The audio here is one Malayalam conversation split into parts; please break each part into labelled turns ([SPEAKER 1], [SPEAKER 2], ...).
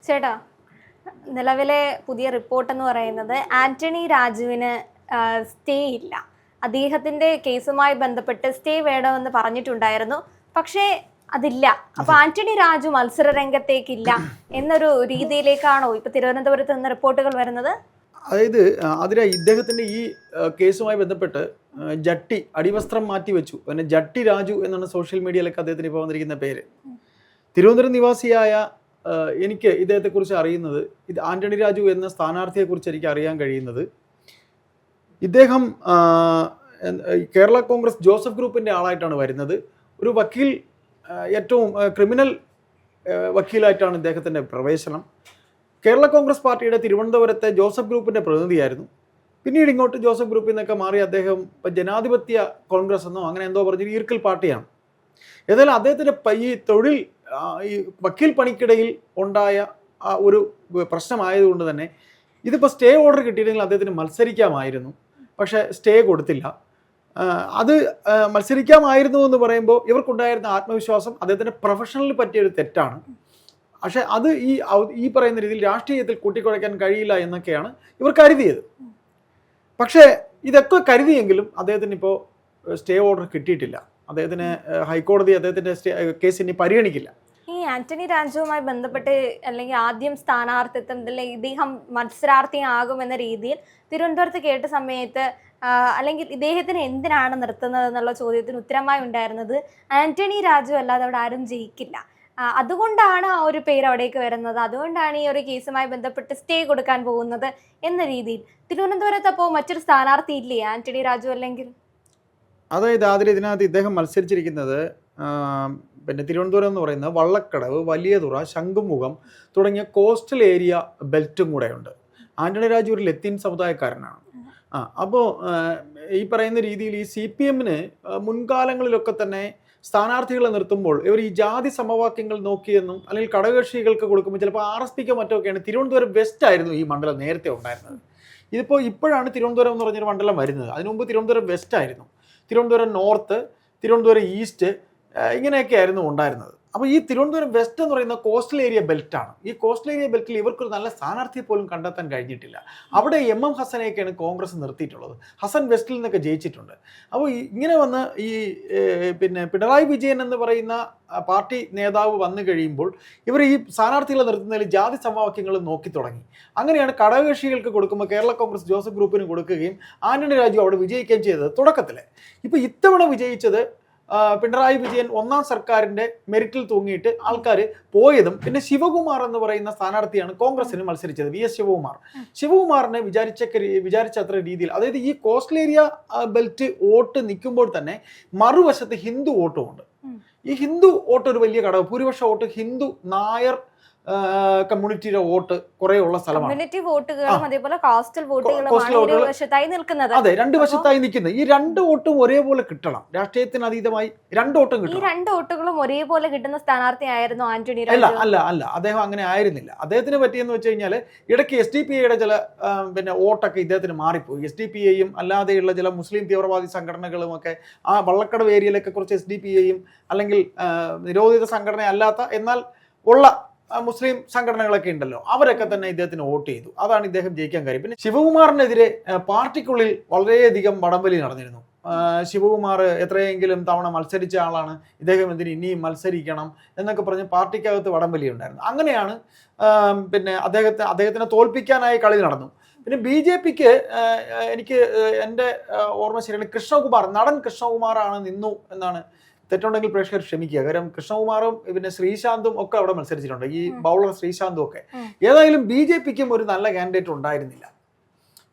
[SPEAKER 1] ചേട്ടാ, നിലവിലെ പുതിയ റിപ്പോർട്ട് എന്ന് പറയുന്നത് ആന്റണി രാജുവിന് സ്റ്റേ ഇല്ല. അദ്ദേഹത്തിന്റെ കേസുമായി ബന്ധപ്പെട്ട് സ്റ്റേ വേണമെന്ന് പറഞ്ഞിട്ടുണ്ടായിരുന്നു. പക്ഷേ അതില്ല. അപ്പൊ ആന്റണി രാജു മത്സര രംഗത്തേക്കില്ല എന്നൊരു രീതിയിലേക്കാണോ ഇപ്പൊ തിരുവനന്തപുരത്ത് നിന്ന് റിപ്പോർട്ടുകൾ വരുന്നത്?
[SPEAKER 2] അതായത് ഇദ്ദേഹത്തിന്റെ ഈ കേസുമായി ബന്ധപ്പെട്ട് ജട്ടി അടിവസ്ത്രം മാറ്റി വെച്ചു. പിന്നെ ജട്ടി രാജു എന്നാണ് സോഷ്യൽ മീഡിയയിലൊക്കെ അദ്ദേഹത്തിന് ഇപ്പോൾ വന്നിരിക്കുന്ന പേര്. തിരുവനന്തപുരം നിവാസിയായ എനിക്ക് ഇദ്ദേഹത്തെക്കുറിച്ച് അറിയുന്നത്, ഇത് ആന്റണി രാജു എന്ന സ്ഥാനാർത്ഥിയെക്കുറിച്ച് എനിക്ക് അറിയാൻ കഴിയുന്നത്, ഇദ്ദേഹം കേരള കോൺഗ്രസ് ജോസഫ് ഗ്രൂപ്പിൻ്റെ ആളായിട്ടാണ് വരുന്നത്. ഒരു വക്കീൽ, ഏറ്റവും ക്രിമിനൽ വക്കീലായിട്ടാണ് ഇദ്ദേഹത്തിൻ്റെ പ്രവേശനം. കേരള കോൺഗ്രസ് പാർട്ടിയുടെ തിരുവനന്തപുരത്തെ ജോസഫ് ഗ്രൂപ്പിൻ്റെ പ്രതിനിധിയായിരുന്നു. പിന്നീട് ഇങ്ങോട്ട് ജോസഫ് ഗ്രൂപ്പിൽ നിന്നൊക്കെ മാറി അദ്ദേഹം ജനാധിപത്യ കോൺഗ്രസ് എന്നോ അങ്ങനെ എന്തോ പറഞ്ഞൊരു ഈർക്കൽ പാർട്ടിയാണ്. ഏതായാലും അദ്ദേഹത്തിൻ്റെ ഈ തൊഴിൽ, ഈ വക്കീൽ പണിക്കിടയിൽ ഉണ്ടായ ഒരു പ്രശ്നമായതുകൊണ്ട് തന്നെ ഇതിപ്പോൾ സ്റ്റേ ഓർഡർ കിട്ടിയില്ലെങ്കിൽ അദ്ദേഹത്തിന് മത്സരിക്കാമായിരുന്നു. പക്ഷേ സ്റ്റേ കൊടുത്തില്ല. അത് മത്സരിക്കാമായിരുന്നു എന്ന് പറയുമ്പോൾ ഇവർക്കുണ്ടായിരുന്ന ആത്മവിശ്വാസം അദ്ദേഹത്തിൻ്റെ പ്രൊഫഷണലിന് പറ്റിയൊരു തെറ്റാണ്. പക്ഷേ അത് ഈ പറയുന്ന രീതിയിൽ രാഷ്ട്രീയത്തിൽ കൂട്ടിക്കുഴയ്ക്കാൻ കഴിയില്ല എന്നൊക്കെയാണ് ഇവർ കരുതിയത്. പക്ഷേ ഇതൊക്കെ കരുതിയെങ്കിലും അദ്ദേഹത്തിന് ഇപ്പോൾ സ്റ്റേ ഓർഡർ കിട്ടിയിട്ടില്ല. അദ്ദേഹത്തിന് ഹൈക്കോടതി അദ്ദേഹത്തിൻ്റെ കേസ് ഇനി പരിഗണിക്കില്ല.
[SPEAKER 1] ഈ ആന്റണി രാജുവുമായി ബന്ധപ്പെട്ട് അല്ലെങ്കിൽ ആദ്യം സ്ഥാനാർത്ഥിത്വം ഇദ്ദേഹം മത്സരാർത്ഥിയാകുമെന്ന രീതിയിൽ തിരുവനന്തപുരത്ത് കേട്ട സമയത്ത് അല്ലെങ്കിൽ ഇദ്ദേഹത്തിന് എന്തിനാണ് നിർത്തുന്നത് എന്നുള്ള ചോദ്യത്തിന് ഉത്തരമായി ഉണ്ടായിരുന്നത് ആന്റണി രാജു അല്ലാതെ അവിടെ ആരും ജയിക്കില്ല, അതുകൊണ്ടാണ് ആ ഒരു പേര് അവിടേക്ക് വരുന്നത്, അതുകൊണ്ടാണ് ഈ ഒരു കേസുമായി ബന്ധപ്പെട്ട് സ്റ്റേ കൊടുക്കാൻ പോകുന്നത് എന്ന രീതിയിൽ. തിരുവനന്തപുരത്ത് അപ്പോൾ മറ്റൊരു സ്ഥാനാർത്ഥി ഇല്ലേ ആന്റണി രാജു അല്ലെങ്കിൽ?
[SPEAKER 2] അതായത് ഇതിനകത്ത് ഇദ്ദേഹം മത്സരിച്ചിരിക്കുന്നത് പിന്നെ തിരുവനന്തപുരം എന്ന് പറയുന്നത് വള്ളക്കടവ്, വലിയതുറ, ശംഖുമുഖം തുടങ്ങിയ കോസ്റ്റൽ ഏരിയ ബെൽറ്റും കൂടെയുണ്ട്. ആന്റണി രാജു ഒരു ലത്തീൻ സമുദായക്കാരനാണ്. അപ്പോൾ ഈ പറയുന്ന രീതിയിൽ ഈ CPM-ന് മുൻകാലങ്ങളിലൊക്കെ തന്നെ സ്ഥാനാർത്ഥികളെ നിർത്തുമ്പോൾ ഇവർ ഈ ജാതി സമവാക്യങ്ങൾ നോക്കിയെന്നും അല്ലെങ്കിൽ ഘടകകക്ഷികൾക്ക് കൊടുക്കുമ്പോൾ ചിലപ്പോൾ RSPക്കോ മറ്റൊക്കെയാണ്. തിരുവനന്തപുരം വെസ്റ്റ് ആയിരുന്നു ഈ മണ്ഡലം നേരത്തെ ഉണ്ടായിരുന്നത്. ഇപ്പോഴാണ് തിരുവനന്തപുരം എന്ന് പറഞ്ഞൊരു മണ്ഡലം വരുന്നത്. അതിനു മുമ്പ് തിരുവനന്തപുരം വെസ്റ്റ് ആയിരുന്നു. തിരുവനന്തപുരം നോർത്ത്, തിരുവനന്തപുരം ഈസ്റ്റ്, ഇങ്ങനെയൊക്കെ ആയിരുന്നു ഉണ്ടായിരുന്നത്. അപ്പോൾ ഈ തിരുവനന്തപുരം വെസ്റ്റ് എന്ന് പറയുന്ന കോസ്റ്റൽ ഏരിയ ബെൽറ്റാണ്. ഈ കോസ്റ്റൽ ഏരിയ ബെൽറ്റിൽ ഇവർക്കൊരു നല്ല സ്ഥാനാർത്ഥിയെ പോലും കണ്ടെത്താൻ കഴിഞ്ഞിട്ടില്ല. അവിടെ MM ഹസനെയൊക്കെയാണ് കോൺഗ്രസ് നിർത്തിയിട്ടുള്ളത്. ഹസൻ വെസ്റ്റിൽ നിന്നൊക്കെ ജയിച്ചിട്ടുണ്ട്. അപ്പോൾ ഇങ്ങനെ വന്ന് ഈ പിന്നെ പിണറായി വിജയൻ എന്ന് പറയുന്ന പാർട്ടി നേതാവ് വന്നു കഴിയുമ്പോൾ ഇവർ ഈ സ്ഥാനാർത്ഥികളെ നിർത്തുന്നതിൽ ജാതി സമവാക്യങ്ങൾ നോക്കി തുടങ്ങി. അങ്ങനെയാണ് ഘടകകക്ഷികൾക്ക് കൊടുക്കുമ്പോൾ കേരള കോൺഗ്രസ് ജോസഫ് ഗ്രൂപ്പിന് കൊടുക്കുകയും ആന്റണി രാജു അവിടെ വിജയിക്കുകയും ചെയ്തത് തുടക്കത്തിൽ. ഇപ്പോൾ ഇത്തവണ വിജയിച്ചത് പിണറായി വിജയൻ ഒന്നാം സർക്കാരിൻ്റെ മെറിറ്റിൽ തൂങ്ങിയിട്ട് ആൾക്കാർ പോയതും പിന്നെ ശിവകുമാർ എന്ന് പറയുന്ന സ്ഥാനാർത്ഥിയാണ് കോൺഗ്രസിന് മത്സരിച്ചത്. VS ശിവകുമാറിനെ വിചാരിച്ചത്ര രീതിയിൽ, അതായത് ഈ കോസ്റ്റൽ ഏരിയ ബെൽറ്റ് വോട്ട് നിൽക്കുമ്പോൾ തന്നെ മറുവശത്ത് ഹിന്ദു വോട്ടുമുണ്ട്. ഈ ഹിന്ദു വോട്ട് ഒരു വലിയ ഘടകം, ഭൂരിപക്ഷ വോട്ട് ഹിന്ദു നായർ കമ്മ്യൂണിറ്റിയുടെ വോട്ട് കുറെ ഉള്ള സ്ഥലമാണ്. അതെ, രണ്ട് വശത്തായി നിൽക്കുന്നത്. ഈ രണ്ട് വോട്ടും ഒരേപോലെ കിട്ടണം. രാഷ്ട്രീയത്തിന് അതീതമായി രണ്ട് വോട്ടും കിട്ടണം.
[SPEAKER 1] ഈ രണ്ട് വോട്ടുകളും ഒരേപോലെ കിട്ടുന്ന സ്ഥാനാർത്ഥിയായിരുന്നു ആന്റണി രാജു?
[SPEAKER 2] അല്ല, അദ്ദേഹം അങ്ങനെ ആയിരുന്നില്ല. അദ്ദേഹത്തിന് പറ്റിയെന്ന് വെച്ച് കഴിഞ്ഞാൽ ഇടയ്ക്ക് SDPIയുടെ ചില പിന്നെ വോട്ടൊക്കെ ഇദ്ദേഹത്തിന് മാറിപ്പോയി. SDPIയും അല്ലാതെയുള്ള ചില മുസ്ലിം തീവ്രവാദി സംഘടനകളും ഒക്കെ ആ വള്ളക്കടവ് ഏരിയയിലൊക്കെ കുറച്ച് SDPIയും അല്ലെങ്കിൽ നിരോധിത സംഘടന അല്ലാത്ത എന്നാൽ ഉള്ള മുസ്ലിം സംഘടനകളൊക്കെ ഉണ്ടല്ലോ, അവരൊക്കെ തന്നെ ഇദ്ദേഹത്തിന് വോട്ട് ചെയ്തു. അതാണ് ഇദ്ദേഹം ജയിക്കാൻ കാര്യം. പിന്നെ ശിവകുമാറിനെതിരെ പാർട്ടിക്കുള്ളിൽ വളരെയധികം വടംവലി നടന്നിരുന്നു. ശിവകുമാർ എത്രയെങ്കിലും തവണ മത്സരിച്ച ആളാണ്, ഇദ്ദേഹം എന്തിന് ഇനിയും മത്സരിക്കണം എന്നൊക്കെ പറഞ്ഞ് പാർട്ടിക്കകത്ത് വടംവലി ഉണ്ടായിരുന്നു. അങ്ങനെയാണ് പിന്നെ അദ്ദേഹത്തിനെ തോൽപ്പിക്കാനായി കളി നടന്നു. പിന്നെ BJPക്ക് എനിക്ക് എൻ്റെ ഓർമ്മ ശരിയാണ്, കൃഷ്ണകുമാർ, നടൻ കൃഷ്ണകുമാറാണ് നിന്നു എന്നാണ്. തെറ്റുണ്ടെങ്കിൽ പ്രേക്ഷകർ ക്ഷമിക്കുക. കാരണം കൃഷ്ണകുമാറും പിന്നെ ശ്രീശാന്തും ഒക്കെ അവിടെ മത്സരിച്ചിട്ടുണ്ട്, ഈ ബൗളർ ശ്രീശാന്തും ഒക്കെ. ഏതായാലും BJPക്കും ഒരു നല്ല കാൻഡിഡേറ്റ് ഉണ്ടായിരുന്നില്ല.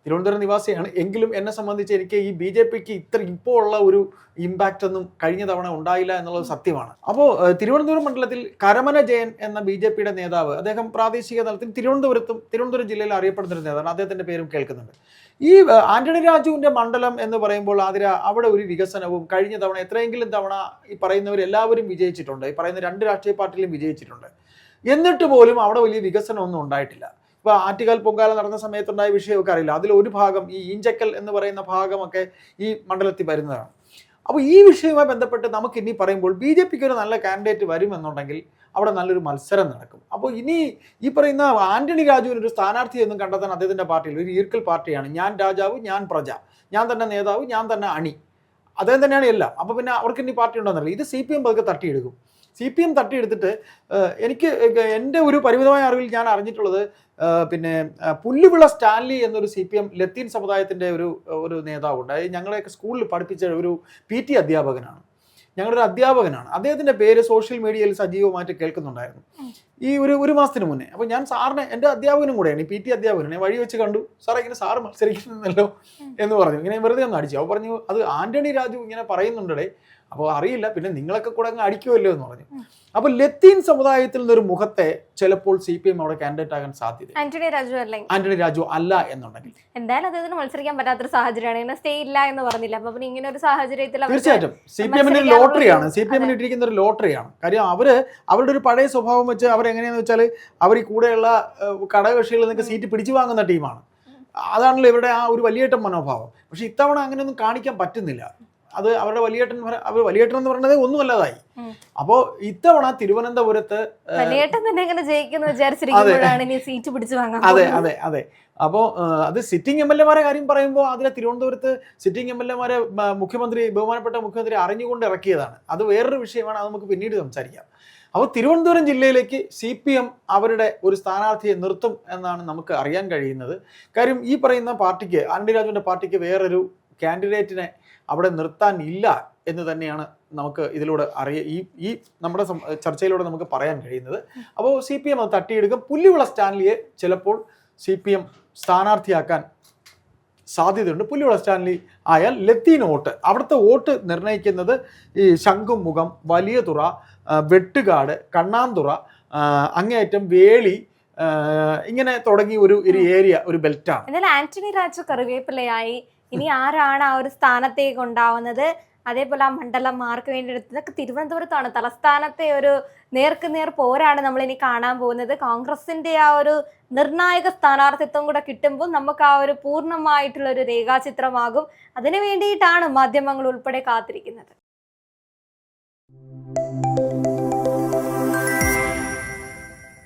[SPEAKER 2] തിരുവനന്തപുരം നിവാസിയാണ് എങ്കിലും എന്നെ സംബന്ധിച്ച് എനിക്ക് ഈ BJPക്ക് ഇപ്പോൾ ഉള്ള ഒരു ഇമ്പാക്റ്റ് ഒന്നും കഴിഞ്ഞ തവണ ഉണ്ടായില്ല എന്നുള്ളത് സത്യമാണ്. അപ്പോൾ തിരുവനന്തപുരം മണ്ഡലത്തിൽ കരമന ജയൻ എന്ന BJPയുടെ നേതാവ്, അദ്ദേഹം പ്രാദേശിക തലത്തിൽ തിരുവനന്തപുരം ജില്ലയിൽ അറിയപ്പെടുന്ന ഒരു നേതാവാണ്. അദ്ദേഹത്തിൻ്റെ പേരും കേൾക്കുന്നുണ്ട്. ഈ ആന്റണി രാജുവിൻ്റെ മണ്ഡലം എന്ന് പറയുമ്പോൾ അവിടെ ഒരു വികസനവും കഴിഞ്ഞ തവണ എത്രയെങ്കിലും തവണ ഈ പറയുന്നവരെല്ലാവരും വിജയിച്ചിട്ടുണ്ട്. ഈ പറയുന്ന രണ്ട് രാഷ്ട്രീയ പാർട്ടിയിലും വിജയിച്ചിട്ടുണ്ട്. എന്നിട്ട് പോലും അവിടെ വലിയ വികസനമൊന്നും ഉണ്ടായിട്ടില്ല. ഇപ്പോൾ ആറ്റുകാൽ പൊങ്കാല നടന്ന സമയത്തുണ്ടായ വിഷയമൊക്കെ അറിയില്ല. അതിലൊരു ഭാഗം ഈ ഈഞ്ചക്കൽ എന്ന് പറയുന്ന ഭാഗമൊക്കെ ഈ മണ്ഡലത്തിൽ വരുന്നതാണ്. അപ്പോൾ ഈ വിഷയവുമായി ബന്ധപ്പെട്ട് നമുക്ക് ഇനി പറയുമ്പോൾ BJPക്ക് ഒരു നല്ല കാൻഡിഡേറ്റ് വരുമെന്നുണ്ടെങ്കിൽ അവിടെ നല്ലൊരു മത്സരം നടക്കും. അപ്പോൾ ഇനി ഈ പറയുന്ന ആന്റണി രാജുവിന് ഒരു സ്ഥാനാർത്ഥിയൊന്നും കണ്ടെത്താൻ അദ്ദേഹത്തിന്റെ പാർട്ടിയിൽ ഒരു ഈർക്കൽ പാർട്ടിയാണ്. ഞാൻ രാജാവ്, ഞാൻ പ്രജ, ഞാൻ തന്നെ നേതാവ്, ഞാൻ തന്നെ അണി, അദ്ദേഹം തന്നെയാണ് എല്ലാം. അപ്പോൾ പിന്നെ അവർക്ക് ഇനി പാർട്ടി ഉണ്ടോന്നറിയില്ല. ഇത് CPM പതുക്കെ തട്ടിയെടുക്കും. CPM തട്ടിയെടുത്തിട്ട് എനിക്ക് എൻ്റെ ഒരു പരിമിതമായ അറിവിൽ ഞാൻ അറിഞ്ഞിട്ടുള്ളത് പിന്നെ പുല്ലുവിള സ്റ്റാൻലി എന്നൊരു CPM ലത്തീൻ സമുദായത്തിൻ്റെ ഒരു നേതാവുണ്ട്. ഞങ്ങളെയൊക്കെ സ്കൂളിൽ പഠിപ്പിച്ച ഒരു PT അധ്യാപകനാണ്, ഞങ്ങളുടെ ഒരു അധ്യാപകനാണ്. അദ്ദേഹത്തിൻ്റെ പേര് സോഷ്യൽ മീഡിയയിൽ സജീവമായിട്ട് കേൾക്കുന്നുണ്ടായിരുന്നു ഈ ഒരു മാസത്തിന് മുന്നേ. അപ്പോൾ ഞാൻ സാറിനെ, എൻ്റെ അധ്യാപകനും കൂടെയാണ്, ഈ PT അധ്യാപകനെ വഴി വെച്ച് കണ്ടു. സാറേ ഇങ്ങനെ സാറ് മത്സരിക്കുന്നല്ലോ എന്ന് പറഞ്ഞു. ഇങ്ങനെ വെറുതെ ഒന്ന് അടിച്ചു. അപ്പോൾ പറഞ്ഞു അത് ആന്റണി രാജു ഇങ്ങനെ പറയുന്നുണ്ടേ, അപ്പോൾ അറിയില്ല, പിന്നെ നിങ്ങളൊക്കെ കൂടെ അങ്ങ് അടിക്കുമല്ലോ എന്ന് പറഞ്ഞു. അപ്പോൾ ലത്തീൻ സമുദായത്തിൽ നിന്നൊരു മുഖത്തെ ചിലപ്പോൾ CPM അവിടെ കാൻഡിഡേറ്റ് ആകാൻ സാധ്യത ആന്റണി രാജു അല്ല എന്നുണ്ടെങ്കിൽ
[SPEAKER 1] എന്തായാലും അദ്ദേഹത്തിന് മത്സരിക്കാൻ പറ്റാത്തൊരു സാഹചര്യമാണ്. സ്റ്റേ ഇല്ല എന്ന് പറഞ്ഞില്ല. അപ്പൊ പിന്നെ ഇങ്ങനെ ഒരു സാഹചര്യത്തിൽ
[SPEAKER 2] തീർച്ചയായിട്ടും CPM-ന്റെ ലോട്ടറിയാണ്, CPM-ന് ഇട്ടിരിക്കുന്ന ഒരു ലോട്ടറിയാണ്. കാര്യം അവരുടെ ഒരു പഴയ സ്വഭാവം വെച്ച് അവരെങ്ങനെയാന്ന് വെച്ചാൽ അവർ ഈ കൂടെയുള്ള ഘടകകക്ഷികളിൽ നിന്നൊക്കെ സീറ്റ് പിടിച്ചു വാങ്ങുന്ന ടീമാണ്. അതാണല്ലോ ഇവരുടെ ആ ഒരു വലിയേട്ടൻ മനോഭാവം. പക്ഷെ ഇത്തവണ അങ്ങനെയൊന്നും കാണിക്കാൻ പറ്റുന്നില്ല. അത് അവരുടെ വലിയേട്ടൻ എന്ന് പറയുന്നത് ഒന്നുമല്ലാതായി. അപ്പോൾ ഇത്തവണ തിരുവനന്തപുരത്ത് അതെ അപ്പോൾ അത് സിറ്റിംഗ് MLA-മാരെ കാര്യം പറയുമ്പോൾ അതിലെ തിരുവനന്തപുരത്ത് സിറ്റിംഗ് MLA-മാരെ ബഹുമാനപ്പെട്ട മുഖ്യമന്ത്രി അറിഞ്ഞുകൊണ്ട് ഇറക്കിയതാണ്. അത് വേറൊരു വിഷയമാണ്, അത് നമുക്ക് പിന്നീട് സംസാരിക്കാം. അപ്പോൾ തിരുവനന്തപുരം ജില്ലയിലേക്ക് CPM അവരുടെ ഒരു സ്ഥാനാർത്ഥിയെ നിർത്തും എന്നാണ് നമുക്ക് അറിയാൻ കഴിയുന്നത്. കാര്യം ഈ പറയുന്ന പാർട്ടിക്ക്, ആന്റണി രാജുവിൻ്റെ പാർട്ടിക്ക് വേറൊരു കാൻഡിഡേറ്റിനെ അവിടെ നിർത്താൻ ഇല്ല എന്ന് തന്നെയാണ് നമുക്ക് ഇതിലൂടെ ഈ നമ്മുടെ ചർച്ചയിലൂടെ നമുക്ക് പറയാൻ കഴിയുന്നത്. അപ്പോൾ CPM അത് തട്ടിയെടുക്കും. പുല്ലുവിള സ്റ്റാൻലിയെ ചിലപ്പോൾ CPM സ്ഥാനാർത്ഥിയാക്കാൻ സാധ്യതയുണ്ട്. പുല്ലുവിള സ്റ്റാൻലി ആയാൽ ലത്തീൻ വോട്ട്, അവിടുത്തെ വോട്ട് നിർണ്ണയിക്കുന്നത് ഈ ശംഖുമുഖം, വലിയതുറ, വെട്ടുകാട്, കണ്ണാന്തുറ, അങ്ങേയറ്റം വേളി, ഇങ്ങനെ തുടങ്ങി ഒരു ഏരിയ, ഒരു ബെൽറ്റാണ്.
[SPEAKER 1] എന്നാൽ ആന്റണി രാജു കറിവേപ്പിലയായി. ഇനി ആരാണ് ആ ഒരു സ്ഥാനത്തേക്ക് ഉണ്ടാവുന്നത്? അതേപോലെ ആ മണ്ഡലം ആർക്ക് വേണ്ടി എടുത്തത്? ഇതൊക്കെ തിരുവനന്തപുരത്താണ്, തലസ്ഥാനത്തെ ഒരു നേർക്കുനേർ പോരാണ് നമ്മൾ ഇനി കാണാൻ പോകുന്നത്. കോൺഗ്രസിന്റെ ആ ഒരു നിർണായക സ്ഥാനാർത്ഥിത്വം കൂടെ കിട്ടുമ്പോൾ നമുക്ക് ആ ഒരു പൂർണ്ണമായിട്ടുള്ള ഒരു രേഖാചിത്രമാകും. അതിനു വേണ്ടിയിട്ടാണ് മാധ്യമങ്ങൾ ഉൾപ്പെടെ കാത്തിരിക്കുന്നത്.